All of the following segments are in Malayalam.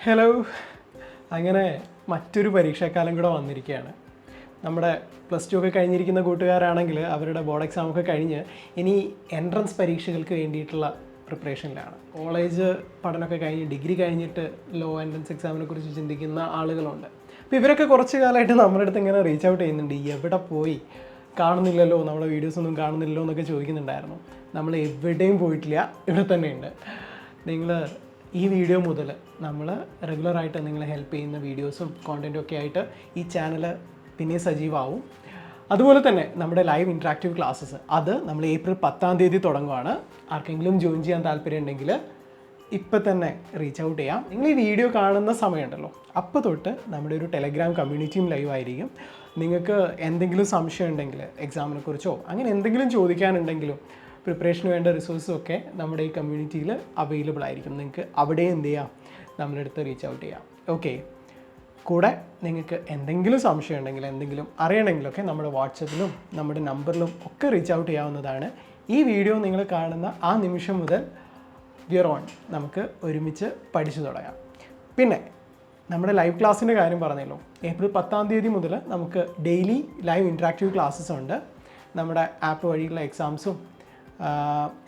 ഹലോ. അങ്ങനെ മറ്റൊരു പരീക്ഷാക്കാലം കൂടെ വന്നിരിക്കുകയാണ്. നമ്മുടെ +2 ഒക്കെ കഴിഞ്ഞിരിക്കുന്ന കൂട്ടുകാരാണെങ്കിൽ അവരുടെ ബോർഡ് എക്സാമൊക്കെ കഴിഞ്ഞ് ഇനി എൻട്രൻസ് പരീക്ഷകൾക്ക് വേണ്ടിയിട്ടുള്ള പ്രിപ്പറേഷനിലാണ്. കോളേജ് പഠനമൊക്കെ കഴിഞ്ഞ് ഡിഗ്രി കഴിഞ്ഞിട്ട് ലോ എൻട്രൻസ് എക്സാമിനെ കുറിച്ച് ചിന്തിക്കുന്ന ആളുകളുണ്ട്. അപ്പോൾ ഇവരൊക്കെ കുറച്ച് കാലമായിട്ട് നമ്മുടെ അടുത്ത് ഇങ്ങനെ റീച്ച് ഔട്ട് ചെയ്യുന്നുണ്ട്. എവിടെ പോയി, കാണുന്നില്ലല്ലോ, നമ്മുടെ വീഡിയോസൊന്നും കാണുന്നില്ലല്ലോ എന്നൊക്കെ ചോദിക്കുന്നുണ്ടായിരുന്നു. നമ്മൾ എവിടെയും പോയിട്ടില്ല, ഇവിടെ തന്നെയുണ്ട്. നിങ്ങൾ ഈ വീഡിയോ മുതൽ നമ്മൾ റെഗുലറായിട്ട് നിങ്ങളെ ഹെൽപ്പ് ചെയ്യുന്ന വീഡിയോസും കോണ്ടൻറ്റും ഒക്കെ ആയിട്ട് ഈ ചാനൽ പിന്നെ സജീവമാവും. അതുപോലെ തന്നെ നമ്മുടെ ലൈവ് ഇൻട്രാക്റ്റീവ് ക്ലാസ്സസ് അത് നമ്മൾ ഏപ്രിൽ 10 തുടങ്ങുകയാണ്. ആർക്കെങ്കിലും ജോയിൻ ചെയ്യാൻ താല്പര്യം ഉണ്ടെങ്കിൽ ഇപ്പം തന്നെ റീച്ച് ഔട്ട് ചെയ്യാം. നിങ്ങൾ ഈ വീഡിയോ കാണുന്ന സമയമുണ്ടല്ലോ, അപ്പോൾ തൊട്ട് നമ്മുടെ ഒരു ടെലഗ്രാം കമ്മ്യൂണിറ്റിയും ലൈവ് ആയിരിക്കും. നിങ്ങൾക്ക് എന്തെങ്കിലും സംശയം ഉണ്ടെങ്കിൽ എക്സാമിനെ കുറിച്ചോ അങ്ങനെ എന്തെങ്കിലും ചോദിക്കാനുണ്ടെങ്കിലും പ്രിപ്പറേഷന് വേണ്ട റിസോഴ്സും ഒക്കെ നമ്മുടെ ഈ കമ്മ്യൂണിറ്റിയിൽ അവൈലബിൾ ആയിരിക്കും. നിങ്ങൾക്ക് അവിടെ എന്ത് ചെയ്യാം, നമ്മുടെ അടുത്ത് റീച്ച് ഔട്ട് ചെയ്യാം. ഓക്കെ. കൂടെ നിങ്ങൾക്ക് എന്തെങ്കിലും സംശയം ഉണ്ടെങ്കിൽ, എന്തെങ്കിലും അറിയണമെങ്കിലൊക്കെ നമ്മുടെ വാട്സപ്പിലും നമ്മുടെ നമ്പറിലും ഒക്കെ റീച്ച് ഔട്ട് ചെയ്യാവുന്നതാണ്. ഈ വീഡിയോ നിങ്ങൾ കാണുന്ന ആ നിമിഷം മുതൽ വിയർ ഓൺ, നമുക്ക് ഒരുമിച്ച് പഠിച്ചു തുടങ്ങാം. പിന്നെ നമ്മുടെ ലൈവ് ക്ലാസ്സിൻ്റെ കാര്യം പറഞ്ഞല്ലോ, ഏപ്രിൽ 10 മുതൽ നമുക്ക് ഡെയിലി ലൈവ് ഇൻട്രാക്റ്റീവ് ക്ലാസ്സസ് ഉണ്ട്. നമ്മുടെ ആപ്പ് വഴിയുള്ള എക്സാംസും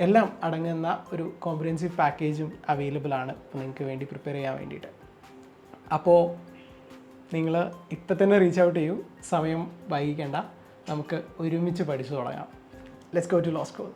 എല്ലാം അടങ്ങുന്ന ഒരു കോംപ്രിഹെൻസീവ് പാക്കേജും അവൈലബിൾ ആണ് നിങ്ങൾക്ക് വേണ്ടി പ്രിപ്പയർ ചെയ്യാൻ വേണ്ടിയിട്ട്. അപ്പോൾ നിങ്ങൾ ഇപ്പം തന്നെ റീച്ച് ഔട്ട് ചെയ്യൂ, സമയം വൈകിക്കേണ്ട, നമുക്ക് ഒരുമിച്ച് പഠിച്ചു തുടങ്ങാം. Let's go to law school.